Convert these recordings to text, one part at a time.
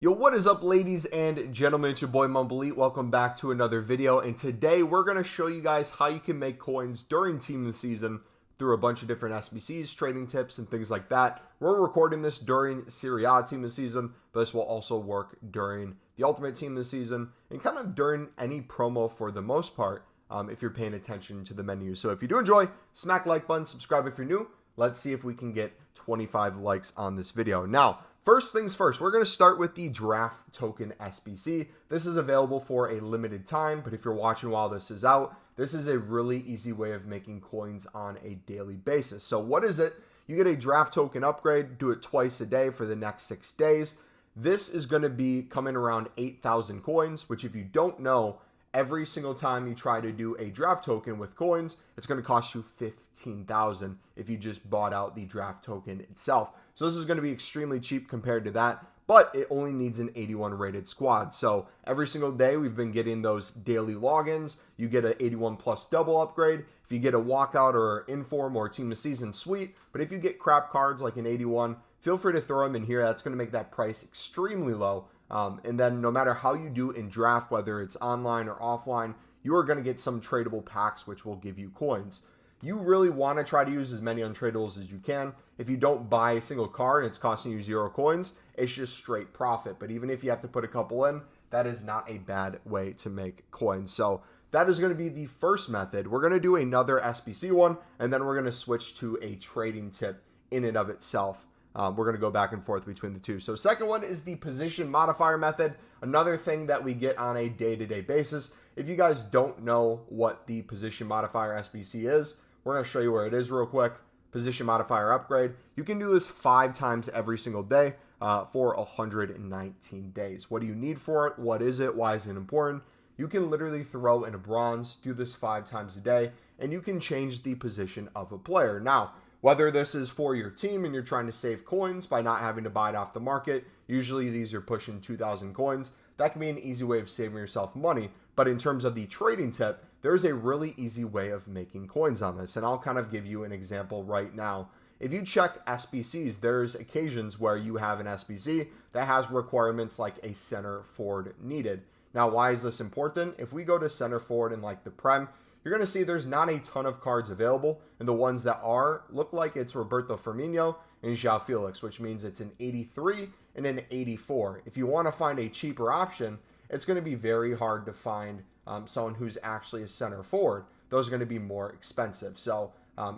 Yo, what is up, ladies and gentlemen? It's your boy MumboElite. Welcome back to another video, and today we're going to show you guys how you can make coins during team of the season through a bunch of different SBCs, trading tips, and things like that. We're recording this during Serie team of the season, but this will also work during the Ultimate team of the season and kind of during any promo for the most part, if you're paying attention to the menu. So if you do enjoy, smack like button, subscribe if you're new. Let's see if we can get 25 likes on this video. Now, first things first, we're going to start with the Draft Token SBC. This is available for a limited time, but if you're watching while this is out, this is a really easy way of making coins on a daily basis. So what is it? You get a Draft Token upgrade, do it twice a day for the next 6 days. This is going to be coming around 8,000 coins, which if you don't know, every single time you try to do a draft token with coins, it's going to cost you 15,000 if you just bought out the draft token itself. So this is going to be extremely cheap compared to that, but it only needs an 81 rated squad. So every single day we've been getting those daily logins. You get an 81 plus double upgrade. If you get a walkout or inform or team of season, sweet. But if you get crap cards like an 81, feel free to throw them in here. That's going to make that price extremely low. And then no matter how you do in draft, whether it's online or offline, you are going to get some tradable packs, which will give you coins. You really want to try to use as many untradables as you can. If you don't buy a single card and it's costing you 0 coins, it's just straight profit. But even if you have to put a couple in, that is not a bad way to make coins. So that is going to be the first method. We're going to do another SBC one, and then we're going to switch to a trading tip in and of itself. We're going to go back and forth between the two. So second one is the position modifier method. Another thing that we get on a day-to-day basis. If you guys don't know what the position modifier SBC is, we're going to show you where it is real quick. Position modifier upgrade. You can do this 5 times every single day for 119 days. What do you need for it? What is it? Why is it important? You can literally throw in a bronze, do this 5 times a day, and you can change the position of a player. Now, whether this is for your team and you're trying to save coins by not having to buy it off the market, usually these are pushing 2,000 coins. That can be an easy way of saving yourself money. But in terms of the trading tip, there's a really easy way of making coins on this. And I'll kind of give you an example right now. If you check SBCs, there's occasions where you have an SBC that has requirements like a center forward needed. Now, why is this important? If we go to center forward in like the Prem, you're going to see there's not a ton of cards available, and the ones that are look like it's Roberto Firmino and João Felix, which means it's an 83 and an 84. If you want to find a cheaper option, it's going to be very hard to find someone who's actually a center forward. Those are going to be more expensive. So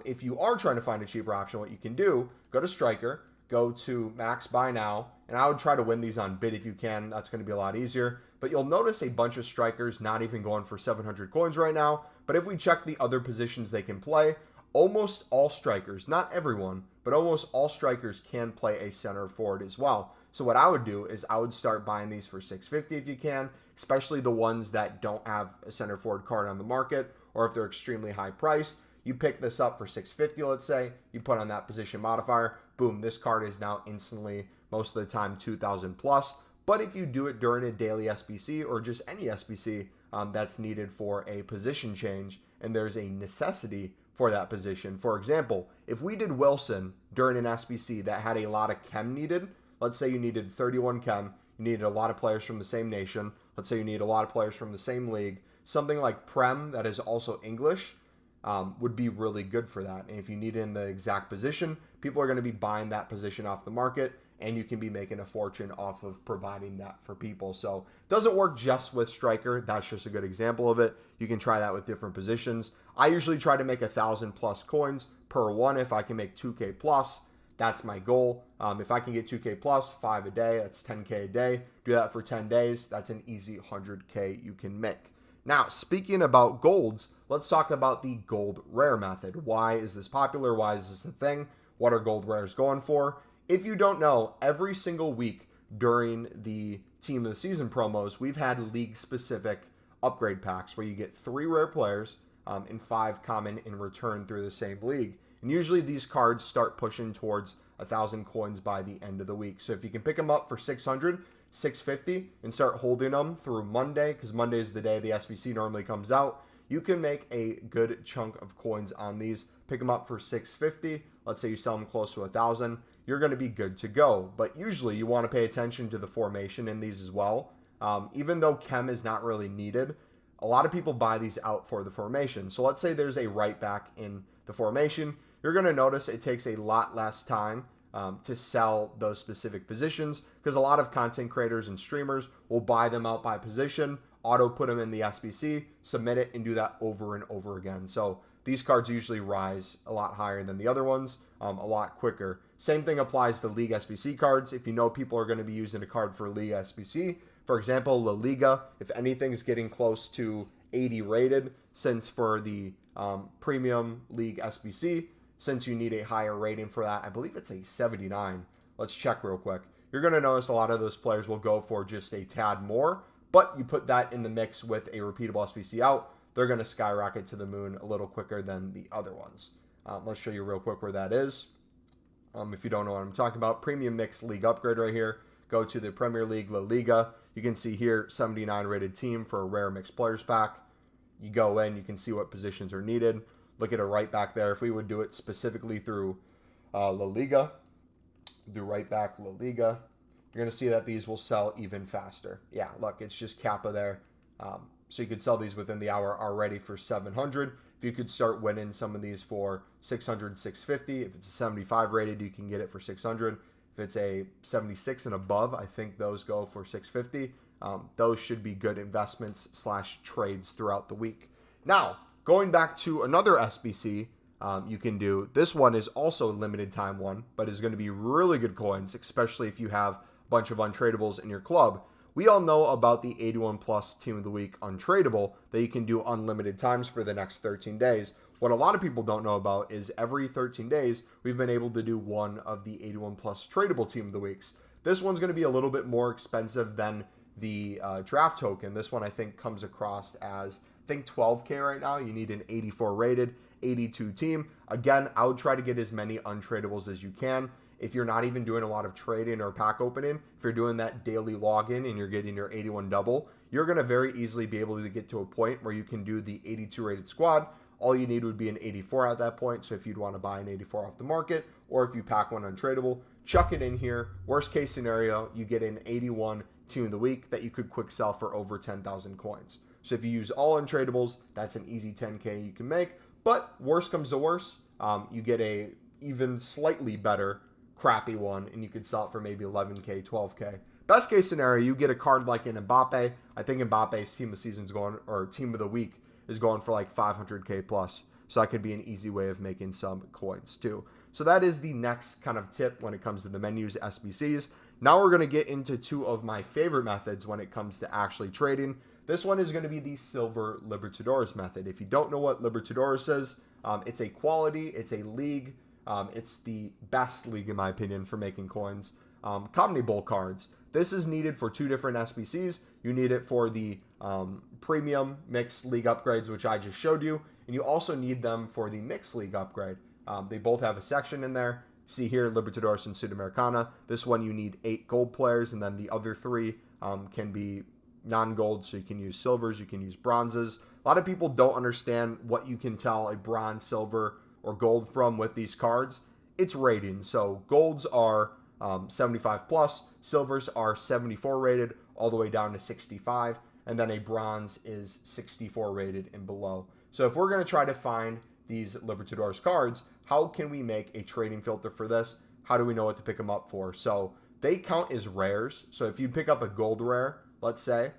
if you are trying to find a cheaper option, what you can do, go to Striker, go to Max Buy Now, and I would try to win these on bid if you can. That's going to be a lot easier. But you'll notice a bunch of strikers not even going for 700 coins right now. But if we check the other positions they can play, almost all strikers, not everyone, but almost all strikers can play a center forward as well. So what I would do is I would start buying these for 650 if you can, especially the ones that don't have a center forward card on the market, or if they're extremely high priced. You pick this up for 650, let's say, you put on that position modifier, boom, this card is now instantly, most of the time, 2,000 plus. But if you do it during a daily SBC or just any SBC that's needed for a position change and there's a necessity for that position. For example, if we did Wilson during an SBC that had a lot of chem needed, let's say you needed 31 chem, you needed a lot of players from the same nation, let's say you need a lot of players from the same league, something like Prem that is also English would be really good for that. And if you need it in the exact position, people are going to be buying that position off the market, and you can be making a fortune off of providing that for people. So it doesn't work just with striker. That's just a good example of it. You can try that with different positions. I usually try to make 1,000 plus coins per one. If I can make 2K plus, that's my goal. If I can get 2K plus, 5 a day, that's 10K a day. Do that for 10 days. That's an easy 100K you can make. Now, speaking about golds, let's talk about the gold rare method. Why is this popular? Why is this a thing? What are gold rares going for? If you don't know, every single week during the team of the season promos, we've had league-specific upgrade packs where you get 3 rare players and 5 common in return through the same league. And usually these cards start pushing towards 1,000 coins by the end of the week. So if you can pick them up for 600, 650 and start holding them through Monday, because Monday is the day the SBC normally comes out, you can make a good chunk of coins on these. Pick them up for 650. Let's say you sell them close to 1,000. you're going to be good to go. But usually you want to pay attention to the formation in these as well. Even though chem is not really needed, a lot of people buy these out for the formation. So let's say there's a right back in the formation. You're going to notice it takes a lot less time to sell those specific positions, because a lot of content creators and streamers will buy them out by position, auto put them in the SBC, submit it, and do that over and over again. So these cards usually rise a lot higher than the other ones, a lot quicker. Same thing applies to League SBC cards. If you know people are going to be using a card for League SBC, for example, La Liga, if anything's getting close to 80 rated, since for the Premium League SBC, since you need a higher rating for that, I believe it's a 79. Let's check real quick. You're going to notice a lot of those players will go for just a tad more, but you put that in the mix with a repeatable SBC out, they're going to skyrocket to the moon a little quicker than the other ones. Let's show you real quick where that is. If you don't know what I'm talking about, Premium Mixed League upgrade right here. Go to the Premier League La Liga. You can see here 79 rated team for a rare mixed players pack. You go in, you can see what positions are needed. Look at it right back there. If we would do it specifically through La Liga, do right back La Liga, you're going to see that these will sell even faster. Yeah, look, it's just Kappa there. So you could sell these within the hour already for 700. If you could start winning some of these for 600, 650. If it's a 75 rated, you can get it for 600. If it's a 76 and above, I think those go for 650. Those should be good investments / trades throughout the week. Now, going back to another SBC you can do. This one is also a limited time one, but is going to be really good coins, especially if you have a bunch of untradables in your club. We all know about the 81 plus team of the week untradable that you can do unlimited times for the next 13 days. What a lot of people don't know about is every 13 days, we've been able to do one of the 81 plus tradable team of the weeks. This one's going to be a little bit more expensive than the draft token. This one I think comes across as, I think 12K right now. You need an 84 rated, 82 team. Again, I would try to get as many untradables as you can. If you're not even doing a lot of trading or pack opening, if you're doing that daily login and you're getting your 81 double, you're going to very easily be able to get to a point where you can do the 82 rated squad. All you need would be an 84 at that point. So if you'd want to buy an 84 off the market, or if you pack one untradable, chuck it in here. Worst case scenario, you get an 81 team of the week that you could quick sell for over 10,000 coins. So if you use all untradables, that's an easy 10K you can make. But worst comes to worst, you get a even slightly better crappy one, and you could sell it for maybe 11K, 12K. Best case scenario, you get a card like an Mbappe. I think Mbappe's team of the season's going, or team of the week is going for like 500K plus. So that could be an easy way of making some coins too. So that is the next kind of tip when it comes to the menus, SBCs. Now we're going to get into two of my favorite methods when it comes to actually trading. This one is going to be the Silver Libertadores method. If you don't know what Libertadores is, it's a quality, it's a league. It's the best league, in my opinion, for making coins. Comedy Bowl cards. This is needed for two different SBCs. You need it for the Premium Mixed League upgrades, which I just showed you. And you also need them for the Mixed League upgrade. They both have a section in there. See here, Libertadores and Sudamericana. This one you need 8 gold players, and then the other 3 can be non-gold, so you can use silvers, you can use bronzes. A lot of people don't understand what you can tell a bronze, silver, or gold from with these cards. It's rating. So golds are 75 plus, silvers are 74 rated all the way down to 65, and then a bronze is 64 rated and below. So if we're going to try to find these Libertadores cards, how can we make a trading filter for this? How do we know what to pick them up for? So they count as rares. So if you pick up a gold rare, let's say,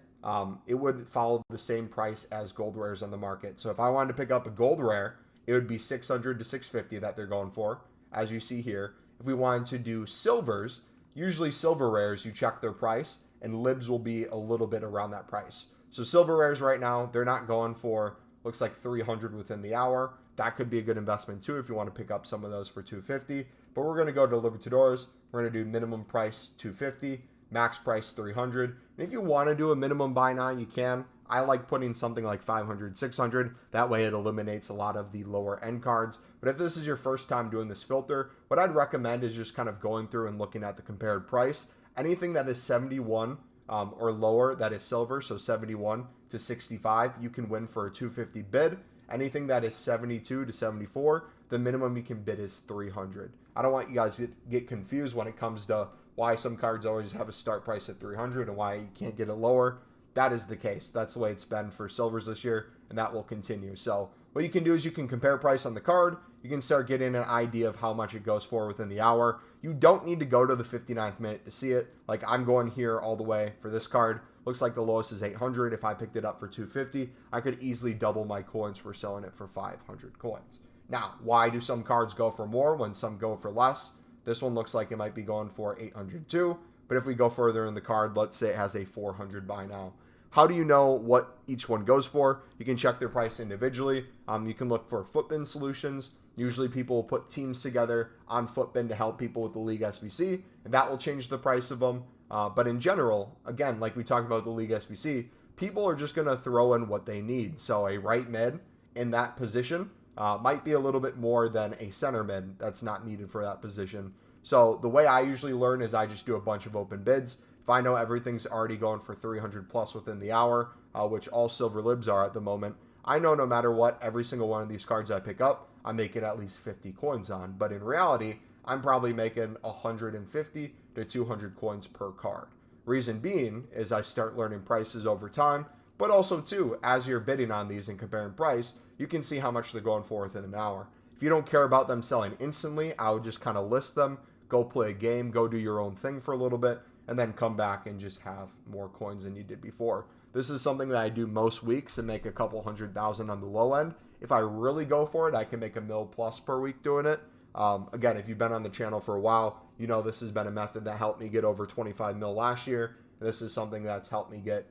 it would follow the same price as gold rares on the market. So if I wanted to pick up a gold rare, it would be 600 to 650 that they're going for, as you see here. If we wanted to do silvers, usually silver rares, you check their price, and libs will be a little bit around that price. So silver rares right now, they're not going for, looks like 300 within the hour. That could be a good investment too if you want to pick up some of those for 250. But we're going to go to Libertadores. We're going to do minimum price 250, max price 300. And if you want to do a minimum buy now, you can. I like putting something like 500, 600. That way it eliminates a lot of the lower end cards. But if this is your first time doing this filter, what I'd recommend is just kind of going through and looking at the compared price. Anything that is 71 or lower, that is silver, so 71 to 65, you can win for a 250 bid. Anything that is 72 to 74, the minimum you can bid is 300. I don't want you guys to get confused when it comes to why some cards always have a start price at 300 and why you can't get it lower. That is the case. That's the way it's been for silvers this year, and that will continue. So what you can do is you can compare price on the card. You can start getting an idea of how much it goes for within the hour. You don't need to go to the 59th minute to see it. Like I'm going here all the way for this card. Looks like the lowest is 800. If I picked it up for 250, I could easily double my coins for selling it for 500 coins. Now, why do some cards go for more when some go for less? This one looks like it might be going for 800 too. But if we go further in the card, let's say it has a 400 buy now. How do you know what each one goes for? You can check their price individually. You can look for footbin solutions. Usually people will put teams together on footbin to help people with the League SBC, and that will change the price of them. But in general, again, like we talked about the League SBC, people are just going to throw in what they need. So a right mid in that position might be a little bit more than a center mid that's not needed for that position. So the way I usually learn is I just do a bunch of open bids. If I know everything's already going for 300 plus within the hour, which all silver libs are at the moment, I know no matter what, every single one of these cards I pick up, I'm making at least 50 coins on. But in reality, I'm probably making 150 to 200 coins per card. Reason being is I start learning prices over time, but also too, as you're bidding on these and comparing price, you can see how much they're going for within an hour. If you don't care about them selling instantly, I would just kind of list them, go play a game, go do your own thing for a little bit, and then come back and just have more coins than you did before. This is something that I do most weeks and make a couple 100,000 on the low end. If I really go for it, I can make $1 million plus per week doing it. Again, if you've been on the channel for a while, you know this has been a method that helped me get over 25 mil last year. This is something that's helped me get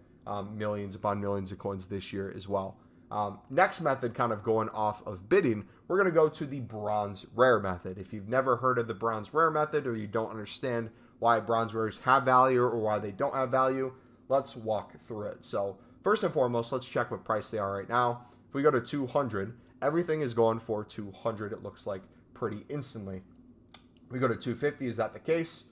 millions upon millions of coins this year as well. Next method, kind of going off of bidding, we're going to go to the bronze rare method. If you've never heard of the bronze rare method, or you don't understand why bronze rares have value or why they don't have value, let's walk through it. So first and foremost, let's check what price they are right now. If we go to 200, everything is going for 200, it looks like, pretty instantly. If we go to 250, is that the case?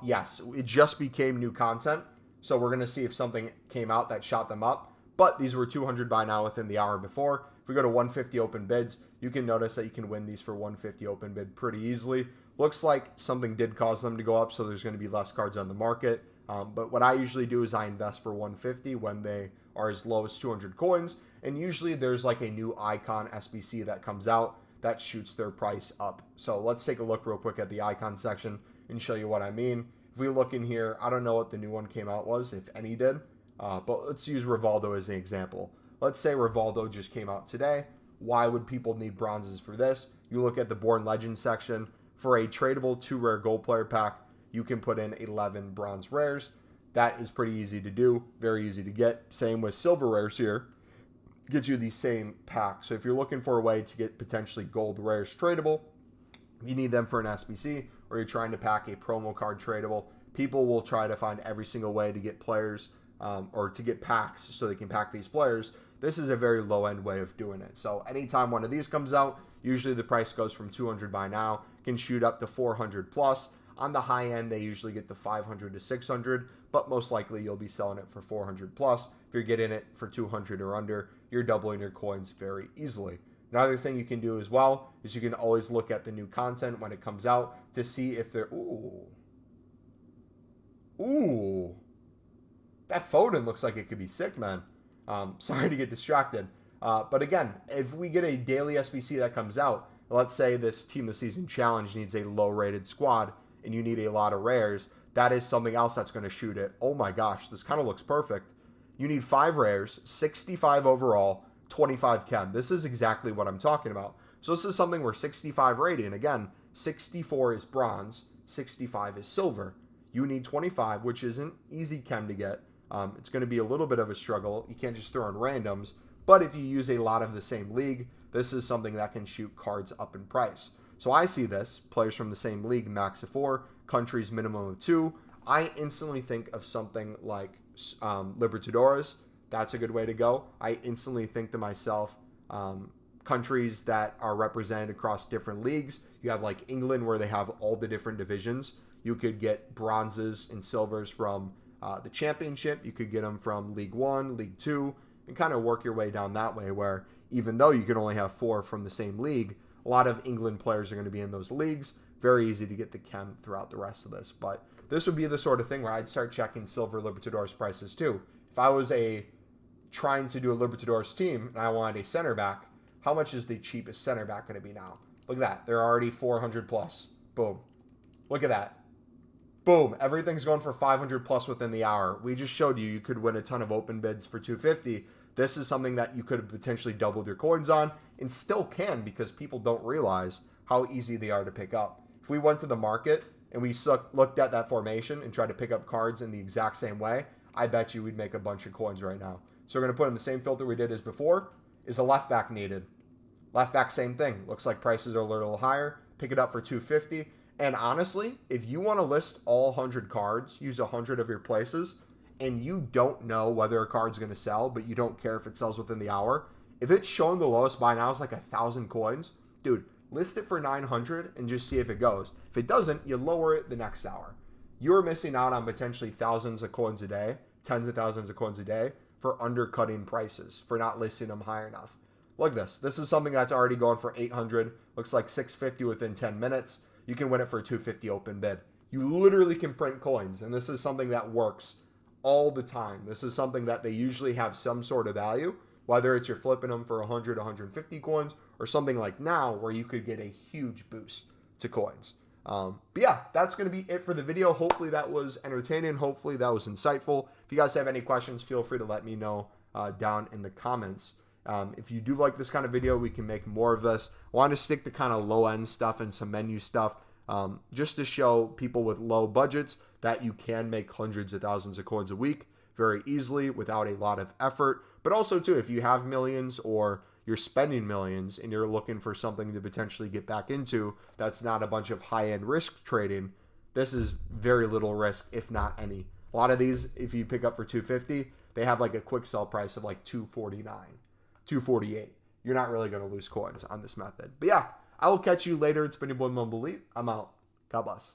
Yes, it just became new content. So we're going to see if something came out that shot them up. But these were 200 by now within the hour before. If we go to 150 open bids, you can notice that you can win these for 150 open bid pretty easily. Looks like something did cause them to go up, so there's going to be less cards on the market. But what I usually do is I invest for 150 when they are as low as 200 coins. And usually there's like a new icon SBC that comes out that shoots their price up. So let's take a look real quick at the icon section and show you what I mean. If we look in here, I don't know what the new one came out was, if any did. But let's use Rivaldo as an example. Let's say Rivaldo just came out today. Why would people need bronzes for this? You look at the Born Legends section. For a tradable 2 rare gold player pack, you can put in 11 bronze rares. That is pretty easy to do, very easy to get. Same with silver rares here. Gets you the same pack. So if you're looking for a way to get potentially gold rares tradable, you need them for an SBC, or you're trying to pack a promo card tradable, people will try to find every single way to get players or to get packs so they can pack these players. This is a very low end way of doing it. So anytime one of these comes out, usually the price goes from 200 by now, can shoot up to 400 plus. On the high end, they usually get to 500 to 600, but most likely you'll be selling it for 400 plus. If you're getting it for 200 or under, you're doubling your coins very easily. Another thing you can do as well is you can always look at the new content when it comes out to see if they're, ooh, that Foden looks like it could be sick, man. Sorry to get distracted. But again, if we get a daily SBC that comes out, let's say this Team of the Season Challenge needs a low-rated squad and you need a lot of rares, that is something else that's going to shoot it. Oh my gosh, this kind of looks perfect. You need 5 rares, 65 overall, 25 chem. This is exactly what I'm talking about. So this is something where 65 rating, again, 64 is bronze, 65 is silver. You need 25, which isn't easy chem to get. It's going to be a little bit of a struggle. You can't just throw in randoms. But if you use a lot of the same league, this is something that can shoot cards up in price. So I see this, players from the same league, max of 4, countries minimum of 2. I instantly think of something like Libertadores. That's a good way to go. I instantly think to myself, countries that are represented across different leagues. You have like England, where they have all the different divisions. You could get bronzes and silvers from the championship. You could get them from League 1, League 2, and kind of work your way down that way, where even though you can only have 4 from the same league, A lot of England players are going to be in those leagues. Very easy to get the chem throughout the rest of this. But this would be the sort of thing where I'd start checking silver Libertadores prices too. If I was trying to do a Libertadores team and I wanted a center back, how much is the cheapest center back going to be now? Look at that. They're already 400 plus. Boom. Look at that. Boom. Everything's going for 500 plus within the hour. We just showed you could win a ton of open bids for 250. This is something that you could have potentially doubled your coins on and still can, because people don't realize how easy they are to pick up. If we went to the market and we looked at that formation and tried to pick up cards in the exact same way, I bet you we'd make a bunch of coins right now. So we're going to put in the same filter we did as before. Is a left back needed? Left back, same thing. Looks like prices are a little higher. Pick it up for 250. And honestly, if you want to list all 100 cards, use 100 of your places, and you don't know whether a card's going to sell, but you don't care if it sells within the hour, if it's showing the lowest buy now is like 1,000 coins, dude, list it for 900 and just see if it goes. If it doesn't, you lower it the next hour. You're missing out on potentially thousands of coins a day, tens of thousands of coins a day, for undercutting prices, for not listing them high enough. Look at this. This is something that's already going for 800. Looks like 650 within 10 minutes. You can win it for a 250 open bid. You literally can print coins, and this is something that works all the time. This is something that they usually have some sort of value, whether it's you're flipping them for 100, 150 coins, or something like now where you could get a huge boost to coins. But yeah, that's going to be it for the video. Hopefully that was entertaining. Hopefully that was insightful. If you guys have any questions, feel free to let me know down in the comments. If you do like this kind of video, we can make more of this. I want to stick to kind of low-end stuff and some menu stuff, just to show people with low budgets that you can make hundreds of thousands of coins a week very easily without a lot of effort. But also, too, if you have millions or you're spending millions and you're looking for something to potentially get back into that's not a bunch of high-end risk trading, this is very little risk, if not any. A lot of these, if you pick up for 250, they have like a quick sell price of like 249, 248. You're not really going to lose coins on this method. But yeah, I will catch you later. It's been your boy MumboElite. I'm out. God bless.